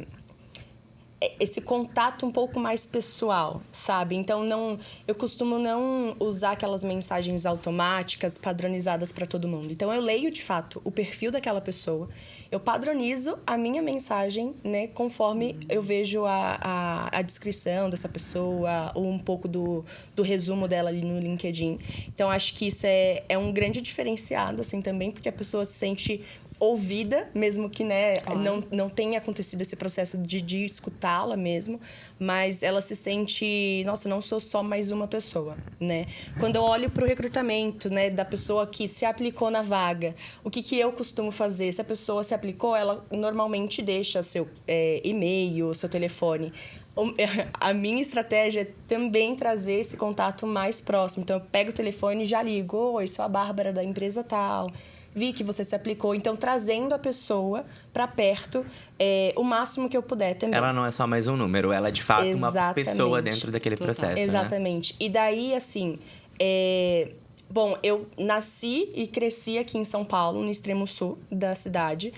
esse contato um pouco mais pessoal, sabe? Então, eu costumo não usar aquelas mensagens automáticas, padronizadas para todo mundo. Então, eu leio, de fato, o perfil daquela pessoa, eu padronizo a minha mensagem, né? Conforme eu vejo a descrição dessa pessoa, ou um pouco do resumo dela ali no LinkedIn. Então, acho que isso é um grande diferenciado, assim, também, porque a pessoa se sente ouvida, mesmo que, né, não tenha acontecido esse processo de escutá-la mesmo, mas ela se sente, nossa, não sou só mais uma pessoa, né? Quando eu olho para o recrutamento, né, da pessoa que se aplicou na vaga, o que eu costumo fazer? Se a pessoa se aplicou, ela normalmente deixa seu e-mail, seu telefone. A minha estratégia é também trazer esse contato mais próximo. Então, eu pego o telefone e já ligo. Oi, sou a Bárbara da empresa tal. Vi que você se aplicou. Então, trazendo a pessoa para perto o máximo que eu puder também. Ela não é só mais um número, ela é de fato uma pessoa dentro daquele processo. Exatamente. Né? E daí, assim... Bom, eu nasci e cresci aqui em São Paulo, no extremo sul da cidade.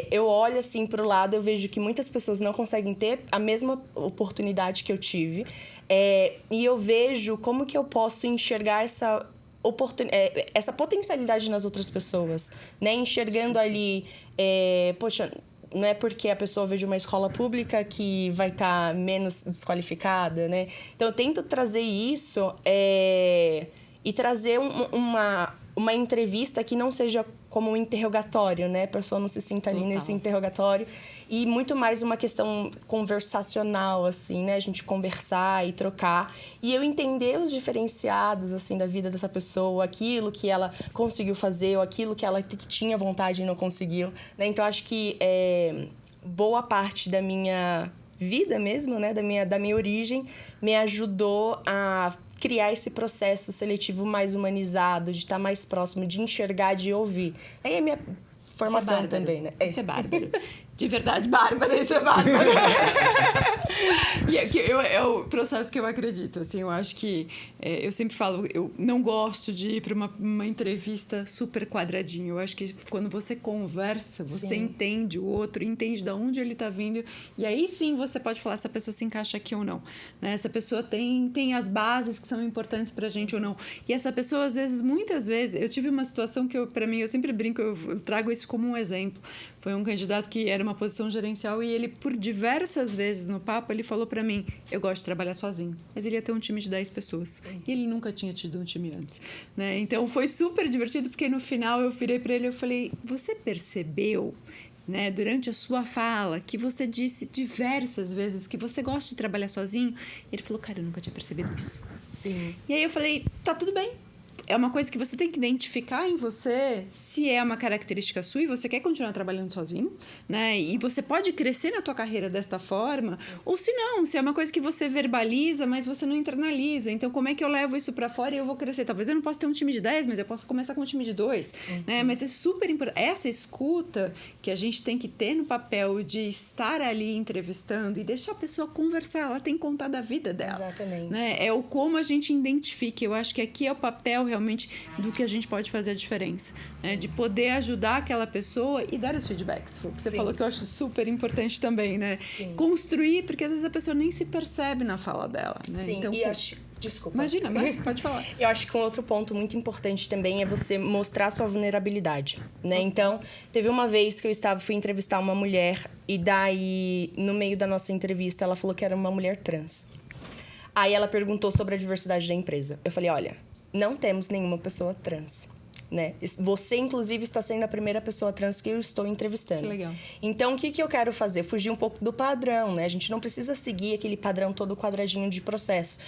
Eu olho assim para o lado, eu vejo que muitas pessoas não conseguem ter a mesma oportunidade que eu tive. E eu vejo como que eu posso enxergar essa potencialidade nas outras pessoas, né? Enxergando ali, poxa, não é porque a pessoa veio de uma escola pública que vai estar menos desqualificada, né? Então, eu tento trazer isso e trazer uma entrevista que não seja como um interrogatório, né? A pessoa não se sinta ali nesse interrogatório. E muito mais uma questão conversacional, assim, né? A gente conversar e trocar. E eu entender os diferenciados, assim, da vida dessa pessoa. Aquilo que ela conseguiu fazer ou aquilo que ela tinha vontade e não conseguiu. Né? Então, acho que boa parte da minha vida mesmo, né? Da minha origem, me ajudou a criar esse processo seletivo mais humanizado, de estar mais próximo, de enxergar, de ouvir. Aí é minha formação também, né? Isso é bárbaro. De verdade, Bárbara, isso é bárbaro. E é o processo que eu acredito. Assim, eu acho que... eu sempre falo, eu não gosto de ir para uma entrevista super quadradinho. Eu acho que quando você conversa, você entende o outro, entende de onde ele está vindo. E aí sim você pode falar se a pessoa se encaixa aqui ou não. Né? Se a pessoa tem as bases que são importantes para a gente ou não. E essa pessoa, às vezes, muitas vezes... Eu tive uma situação que, para mim, eu sempre brinco, eu trago isso isso como um exemplo. Foi um candidato que era uma posição gerencial e ele, por diversas vezes no papo, ele falou para mim, eu gosto de trabalhar sozinho. Mas ele ia ter um time de 10 pessoas. E ele nunca tinha tido um time antes. Né? Então, foi super divertido, porque no final eu virei para ele e falei, você percebeu, né, durante a sua fala, que você disse diversas vezes que você gosta de trabalhar sozinho? E ele falou, cara, eu nunca tinha percebido isso. Sim. E aí eu falei, tá tudo bem. É uma coisa que você tem que identificar em você se é uma característica sua e você quer continuar trabalhando sozinho, né? E você pode crescer na tua carreira desta forma, ou se não, se é uma coisa que você verbaliza, mas você não internaliza. Então, como é que eu levo isso para fora e eu vou crescer? Talvez eu não possa ter um time de 10, mas eu posso começar com um time de 2, né? Mas é super importante. Essa escuta que a gente tem que ter no papel de estar ali entrevistando e deixar a pessoa conversar, ela tem que contar da vida dela. Exatamente. Né? É o como a gente identifica. Eu acho que aqui é o papel realmente do que a gente pode fazer a diferença, né? De poder ajudar aquela pessoa e dar os feedbacks. Foi o que você falou, que eu acho super importante também, né? Sim. Construir, porque às vezes a pessoa nem se percebe na fala dela, né? Sim, então, e acho... Desculpa. Imagina, pode falar. Eu acho que um outro ponto muito importante também é você mostrar sua vulnerabilidade, né? Então, teve uma vez que fui entrevistar uma mulher e daí, no meio da nossa entrevista, ela falou que era uma mulher trans. Aí ela perguntou sobre a diversidade da empresa. Eu falei, olha, não temos nenhuma pessoa trans, né? Você, inclusive, está sendo a primeira pessoa trans que eu estou entrevistando. Que legal. Então, o que eu quero fazer? Fugir um pouco do padrão, né? A gente não precisa seguir aquele padrão todo quadradinho de processo.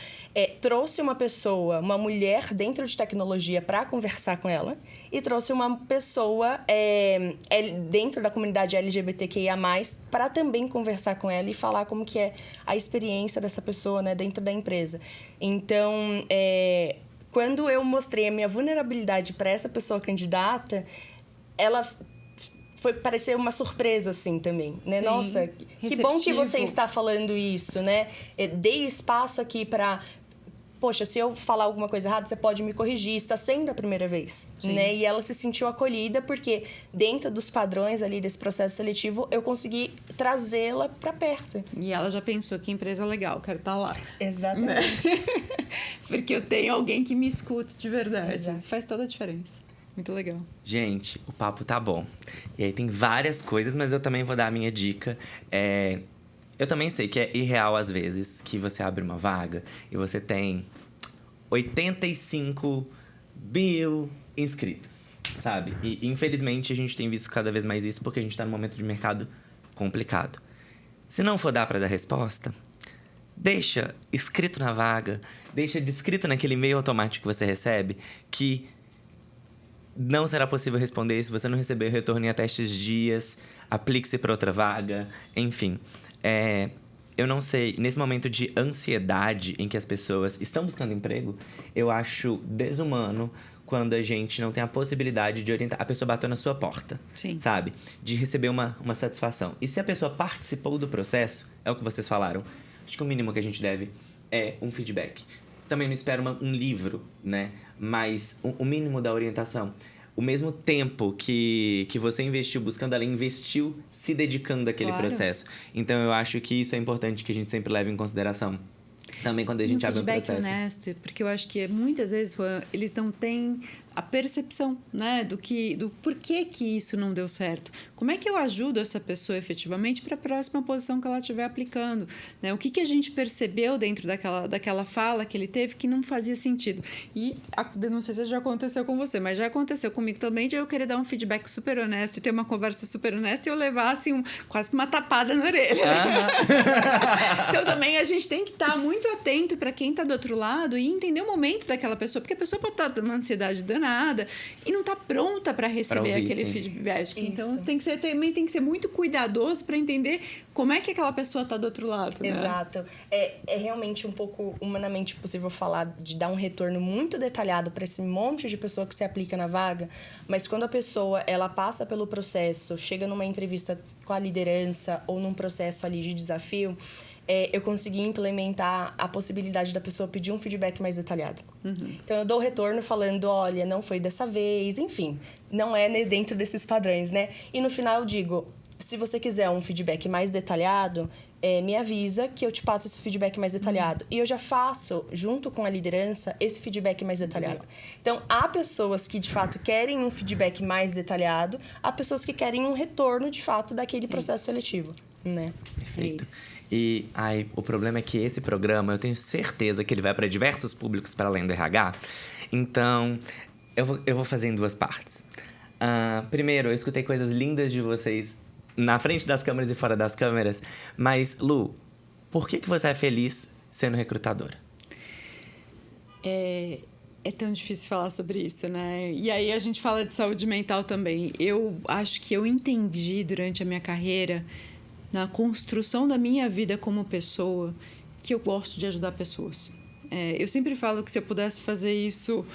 Trouxe uma pessoa, uma mulher dentro de tecnologia para conversar com ela e trouxe uma pessoa dentro da comunidade LGBTQIA+, para também conversar com ela e falar como que é a experiência dessa pessoa, né, dentro da empresa. Então, quando eu mostrei a minha vulnerabilidade para essa pessoa candidata, ela pareceu uma surpresa, assim, também, né? Sim. Nossa, que bom que você está falando isso, né? Dei espaço aqui para... Poxa, se eu falar alguma coisa errada, você pode me corrigir. Está sendo a primeira vez, né? E ela se sentiu acolhida porque dentro dos padrões ali desse processo seletivo, eu consegui trazê-la para perto. E ela já pensou, que empresa legal, quero estar lá. Exatamente. Né? Porque eu tenho alguém que me escute de verdade. Exato. Isso faz toda a diferença. Muito legal. Gente, o papo tá bom. E aí tem várias coisas, mas eu também vou dar a minha dica. Eu também sei que é irreal às vezes que você abre uma vaga e você tem 85 mil inscritos, sabe? E infelizmente a gente tem visto cada vez mais isso porque a gente tá num momento de mercado complicado. Se não for dar para dar resposta, deixa escrito na vaga, deixa descrito naquele e-mail automático que você recebe que não será possível responder se você não receber o retorno em até estes dias, aplique-se para outra vaga, enfim. Eu não sei, nesse momento de ansiedade em que as pessoas estão buscando emprego, eu acho desumano quando a gente não tem a possibilidade de orientar. A pessoa bateu na sua porta, Sim. sabe? De receber uma satisfação. E se a pessoa participou do processo, é o que vocês falaram, acho que o mínimo que a gente deve é um feedback. Também não espero um livro, né? Mas o mínimo da orientação. O mesmo tempo que você investiu buscando, ela investiu se dedicando àquele processo. Então, eu acho que isso é importante que a gente sempre leve em consideração. Também quando a gente abre um processo. Feedback honesto, porque eu acho que muitas vezes, Juan, eles não têm a percepção, né, do porquê que isso não deu certo. Como é que eu ajudo essa pessoa efetivamente para a próxima posição que ela estiver aplicando? Né? O que a gente percebeu dentro daquela fala que ele teve que não fazia sentido? E não sei se já aconteceu com você, mas já aconteceu comigo também de eu querer dar um feedback super honesto e ter uma conversa super honesta e eu levar assim, quase que uma tapada na orelha. Então também a gente tem que estar muito atento para quem está do outro lado e entender o momento daquela pessoa, porque a pessoa pode estar numa ansiedade danada e não está pronta para receber ouvir, aquele sim. feedback. Isso. Então você também tem que ser muito cuidadoso para entender como é que aquela pessoa está do outro lado. Né? Exato. É realmente um pouco humanamente possível falar de dar um retorno muito detalhado para esse monte de pessoa que se aplica na vaga, mas quando a pessoa ela passa pelo processo, chega numa entrevista com a liderança ou num processo ali de desafio, eu consegui implementar a possibilidade da pessoa pedir um feedback mais detalhado. Uhum. Então, eu dou o retorno falando, olha, não foi dessa vez, enfim. Não é dentro desses padrões, né? E no final eu digo, se você quiser um feedback mais detalhado, me avisa que eu te passo esse feedback mais detalhado. E eu já faço, junto com a liderança, esse feedback mais detalhado. Então, há pessoas que, de fato, querem um feedback mais detalhado, há pessoas que querem um retorno, de fato, daquele processo seletivo, né? Perfeito. E o problema é que esse programa, eu tenho certeza que ele vai para diversos públicos para além do RH. Então, eu vou fazer em 2 partes. Primeiro, eu escutei coisas lindas de vocês na frente das câmeras e fora das câmeras. Mas, Lu, por que você é feliz sendo recrutadora? É tão difícil falar sobre isso, né? E aí a gente fala de saúde mental também. Eu acho que eu entendi durante a minha carreira, na construção da minha vida como pessoa, que eu gosto de ajudar pessoas. Eu sempre falo que se eu pudesse fazer isso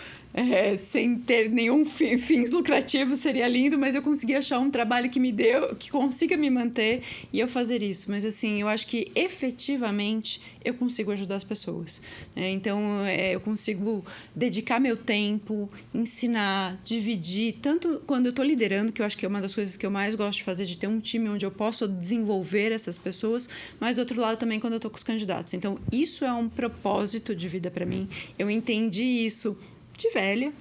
sem ter nenhum fins lucrativos, seria lindo, mas eu consegui achar um trabalho que consiga me manter e eu fazer isso. Mas, assim, eu acho que efetivamente eu consigo ajudar as pessoas. Então, eu consigo dedicar meu tempo, ensinar, dividir, tanto quando eu estou liderando, que eu acho que é uma das coisas que eu mais gosto de fazer, de ter um time onde eu posso desenvolver essas pessoas, mas, do outro lado, também quando eu estou com os candidatos. Então, isso é um propósito de vida para mim. Eu entendi isso de velha.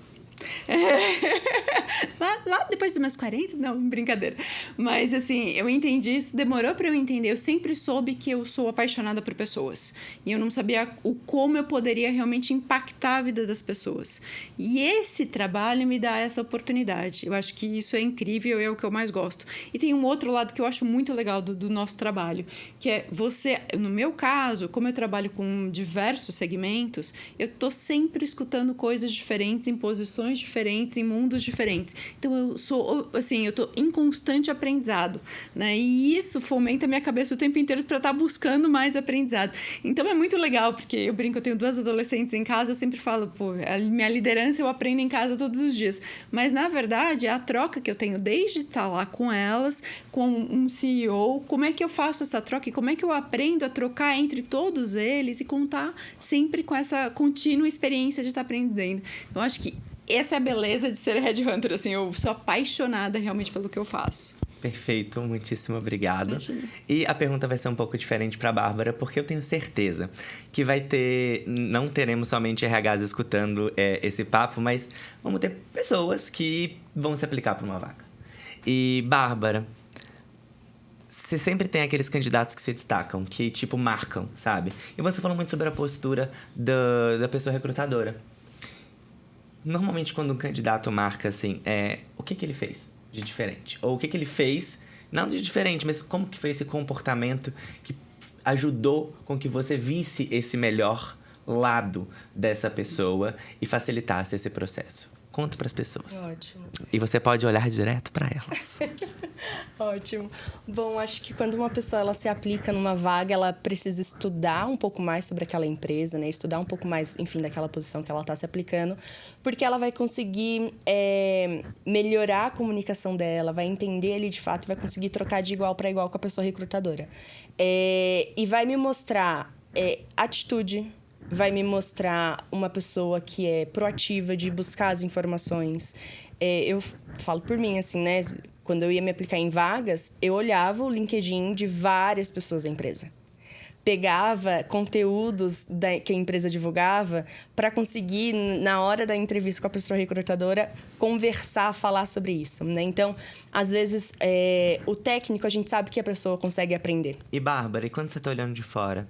Lá depois dos meus 40, não, brincadeira. Mas, assim, eu entendi isso, demorou para eu entender. Eu sempre soube que eu sou apaixonada por pessoas. E eu não sabia como eu poderia realmente impactar a vida das pessoas. E esse trabalho me dá essa oportunidade. Eu acho que isso é incrível e é o que eu mais gosto. E tem um outro lado que eu acho muito legal do nosso trabalho, que é no meu caso, como eu trabalho com diversos segmentos, eu tô sempre escutando coisas diferentes em posições diferentes, em mundos diferentes. Então, eu tô em constante aprendizado, né? E isso fomenta a minha cabeça o tempo inteiro para estar buscando mais aprendizado. Então, é muito legal, porque eu brinco, eu tenho 2 adolescentes em casa, eu sempre falo, a minha liderança eu aprendo em casa todos os dias. Mas, na verdade, é a troca que eu tenho desde estar lá com elas, com um CEO, como é que eu faço essa troca e como é que eu aprendo a trocar entre todos eles e contar sempre com essa contínua experiência de estar aprendendo. Então, acho que essa é a beleza de ser headhunter, assim, eu sou apaixonada realmente pelo que eu faço. Perfeito, muitíssimo obrigado. Imagina. E a pergunta vai ser um pouco diferente para a Bárbara, porque eu tenho certeza que não teremos somente RHs escutando esse papo, mas vamos ter pessoas que vão se aplicar para uma vaga. E, Bárbara, você sempre tem aqueles candidatos que se destacam, que, tipo, marcam, sabe? E você falou muito sobre a postura da pessoa recrutadora. Normalmente, quando um candidato marca, assim, o que ele fez de diferente? Ou o que ele fez, não de diferente, mas como que foi esse comportamento que ajudou com que você visse esse melhor lado dessa pessoa e facilitasse esse processo? Conta para as pessoas. Ótimo. E você pode olhar direto para elas. Ótimo. Bom, acho que quando uma pessoa ela se aplica numa vaga, ela precisa estudar um pouco mais sobre aquela empresa, né? Estudar um pouco mais, enfim, daquela posição que ela está se aplicando, porque ela vai conseguir melhorar a comunicação dela, vai entender ali de fato, vai conseguir trocar de igual para igual com a pessoa recrutadora. E vai me mostrar atitude, vai me mostrar uma pessoa que é proativa de buscar as informações. Eu falo por mim, assim, né? Quando eu ia me aplicar em vagas, eu olhava o LinkedIn de várias pessoas da empresa. Pegava conteúdos que a empresa divulgava para conseguir, na hora da entrevista com a pessoa recrutadora, conversar, falar sobre isso, né? Então, às vezes, o técnico, a gente sabe que a pessoa consegue aprender. E, Bárbara, e quando você está olhando de fora,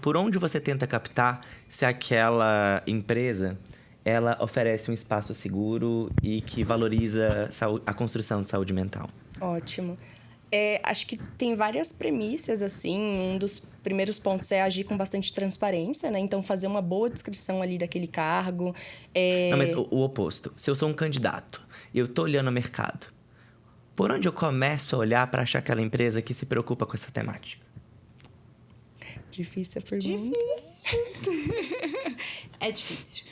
por onde você tenta captar se aquela empresa, ela oferece um espaço seguro e que valoriza a construção de saúde mental? Ótimo. Acho que tem várias premissas, assim. Um dos primeiros pontos é agir com bastante transparência, né? Então, fazer uma boa descrição ali daquele cargo. Não, mas o oposto. Se eu sou um candidato e eu tô olhando o mercado, por onde eu começo a olhar para achar aquela empresa que se preocupa com essa temática? Difícil a pergunta. Difícil. É difícil.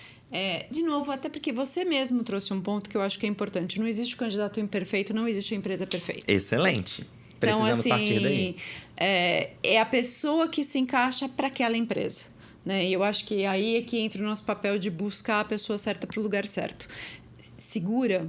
De novo, até porque você mesmo trouxe um ponto que eu acho que é importante. Não existe o candidato imperfeito, não existe a empresa perfeita. Excelente. Precisamos partir daí. É a pessoa que se encaixa para aquela empresa, né? E eu acho que aí é que entra o nosso papel de buscar a pessoa certa para o lugar certo. segura,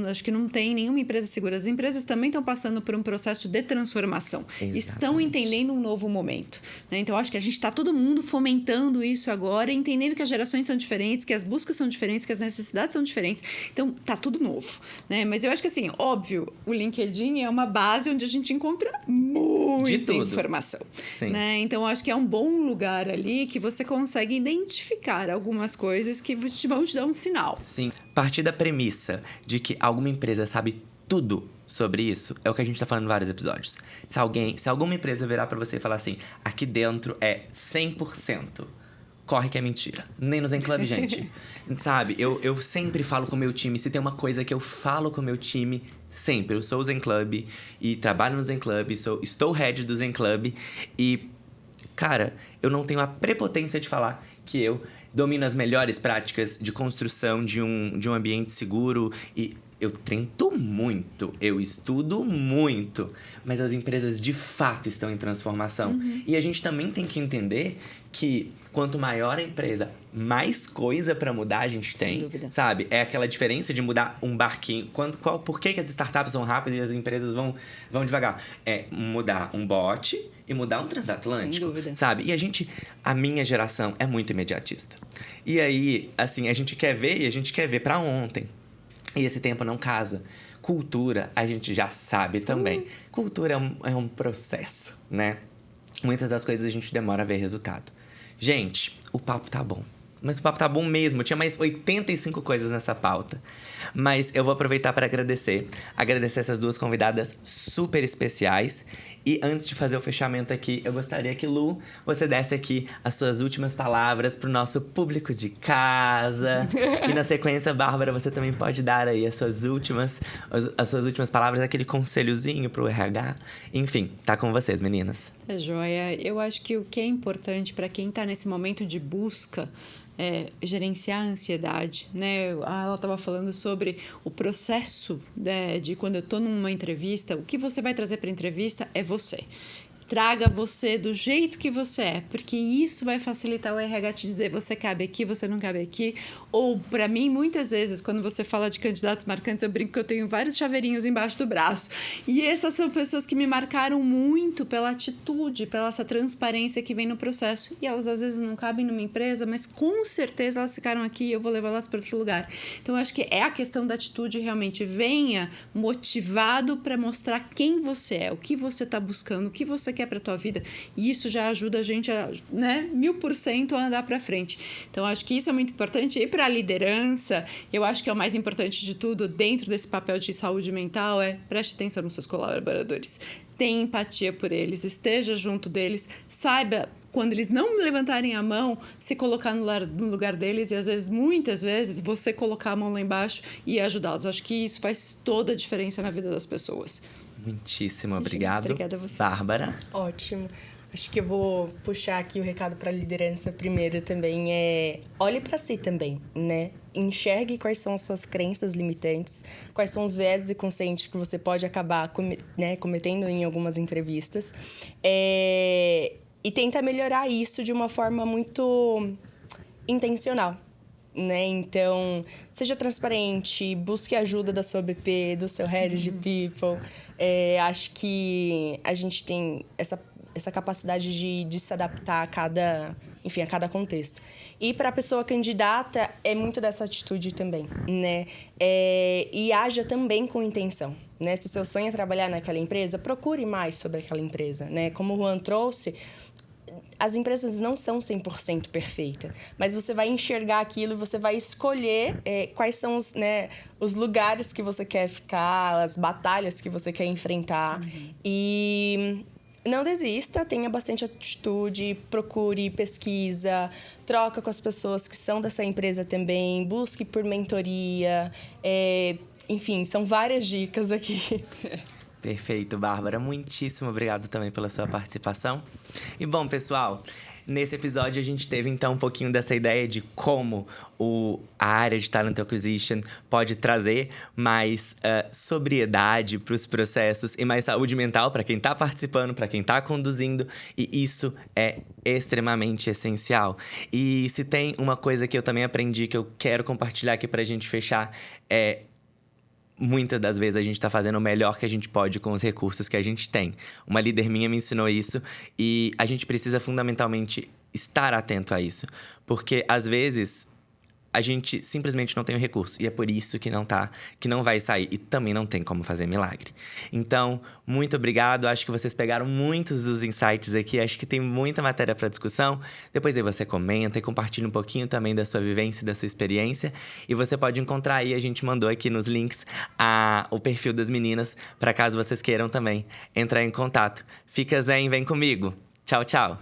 acho que não tem nenhuma empresa segura. As empresas também estão passando por um processo de transformação. Exatamente. Estão entendendo um novo momento. Né? Então, acho que a gente está todo mundo fomentando isso agora, entendendo que as gerações são diferentes, que as buscas são diferentes, que as necessidades são diferentes. Então, tá tudo novo. Né? Mas eu acho que, assim, óbvio, o LinkedIn é uma base onde a gente encontra muita informação. Sim. Né? Então, eu acho que é um bom lugar ali que você consegue identificar algumas coisas que vão te dar um sinal. Sim. Partir da premissa de que alguma empresa sabe tudo sobre isso é o que a gente tá falando em vários episódios. Se alguma empresa virar pra você e falar assim, aqui dentro é 100%, corre que é mentira. Nem no Zen Club, gente. Sabe, eu sempre falo com o meu time, se tem uma coisa que eu falo com o meu time, sempre. Eu sou o Zen Club e trabalho no Zen Club, estou head do Zen Club e, cara, eu não tenho a prepotência de falar que eu domino as melhores práticas de construção de um ambiente seguro e eu tento muito, eu estudo muito, mas as empresas de fato estão em transformação. E a gente também tem que entender que quanto maior a empresa, mais coisa para mudar a gente tem. Sem dúvida. Sabe? É aquela diferença de mudar um barquinho. Por que as startups vão rápido e as empresas vão devagar? É mudar um bote e mudar um transatlântico. Sem dúvida. Sabe? E a minha geração é muito imediatista. E aí, assim, a gente quer ver pra ontem. E esse tempo não casa. Cultura, a gente já sabe também. Cultura é um processo, né? Muitas das coisas a gente demora a ver resultado. Gente, o papo tá bom. Mas o papo tá bom mesmo. Tinha mais 85 coisas nessa pauta. Mas eu vou aproveitar para agradecer. Agradecer essas duas convidadas super especiais. E antes de fazer o fechamento aqui, eu gostaria que, Lu, você desse aqui as suas últimas palavras pro nosso público de casa. E na sequência, Bárbara, você também pode dar aí as suas últimas palavras, aquele conselhozinho pro RH. Enfim, tá com vocês, meninas. É joia. Eu acho que o que é importante para quem está nesse momento de busca é gerenciar a ansiedade, né? Ela estava falando sobre o processo, né, de quando eu estou numa entrevista, o que você vai trazer para a entrevista é você. Traga você do jeito que você é, porque isso vai facilitar o RH te dizer você cabe aqui, você não cabe aqui. Ou, para mim, muitas vezes, quando você fala de candidatos marcantes, eu brinco que eu tenho vários chaveirinhos embaixo do braço. E essas são pessoas que me marcaram muito pela atitude, pela essa transparência que vem no processo. E elas, às vezes, não cabem numa empresa, mas com certeza elas ficaram aqui e eu vou levar elas para outro lugar. Então, eu acho que é a questão da atitude realmente. Venha motivado para mostrar quem você é, o que você está buscando, o que você quer para a tua vida, e isso já ajuda a gente a, né, 1000% a andar para frente. Então, acho que isso é muito importante. E para a liderança, eu acho que é o mais importante de tudo, dentro desse papel de saúde mental, preste atenção nos seus colaboradores. Tenha empatia por eles, esteja junto deles, saiba, quando eles não levantarem a mão, se colocar no lugar deles e, às vezes, muitas vezes, você colocar a mão lá embaixo e ajudá-los. Acho que isso faz toda a diferença na vida das pessoas. Muitíssimo obrigado. Obrigada a você. Bárbara? Ótimo. Acho que eu vou puxar aqui o recado para a liderança primeiro também. Olhe para si também, né? Enxergue quais são as suas crenças limitantes, quais são os viéses inconscientes que você pode acabar cometendo em algumas entrevistas. E tenta melhorar isso de uma forma muito intencional. Né? Então, seja transparente, busque ajuda da sua BP, do seu head de people. Acho que a gente tem essa capacidade de se adaptar a cada contexto. E para a pessoa candidata, é muito dessa atitude também, né? E haja também com intenção. Né? Se seu sonho é trabalhar naquela empresa, procure mais sobre aquela empresa. Né? Como o Juan trouxe, as empresas não são 100% perfeitas, mas você vai enxergar aquilo e você vai escolher quais são os lugares que você quer ficar, as batalhas que você quer enfrentar. E não desista, tenha bastante atitude, procure, pesquisa, troca com as pessoas que são dessa empresa também, busque por mentoria. Enfim, são várias dicas aqui. Perfeito, Bárbara. Muitíssimo obrigado também pela sua participação. E bom, pessoal, Nesse episódio, a gente teve, então, um pouquinho dessa ideia de como a área de Talent Acquisition pode trazer mais sobriedade para os processos e mais saúde mental para quem está participando, para quem está conduzindo. E isso é extremamente essencial. E se tem uma coisa que eu também aprendi, que eu quero compartilhar aqui para a gente fechar, é… Muitas das vezes a gente tá fazendo o melhor que a gente pode com os recursos que a gente tem. Uma líder minha me ensinou isso e a gente precisa fundamentalmente estar atento a isso. Porque, às vezes, a gente simplesmente não tem o recurso. E é por isso que não vai sair. E também não tem como fazer milagre. Então, muito obrigado. Acho que vocês pegaram muitos dos insights aqui. Acho que tem muita matéria para discussão. Depois aí você comenta e compartilha um pouquinho também da sua vivência e da sua experiência. E você pode encontrar aí, a gente mandou aqui nos links, o perfil das meninas, para caso vocês queiram também entrar em contato. Fica zen, vem comigo. Tchau, tchau.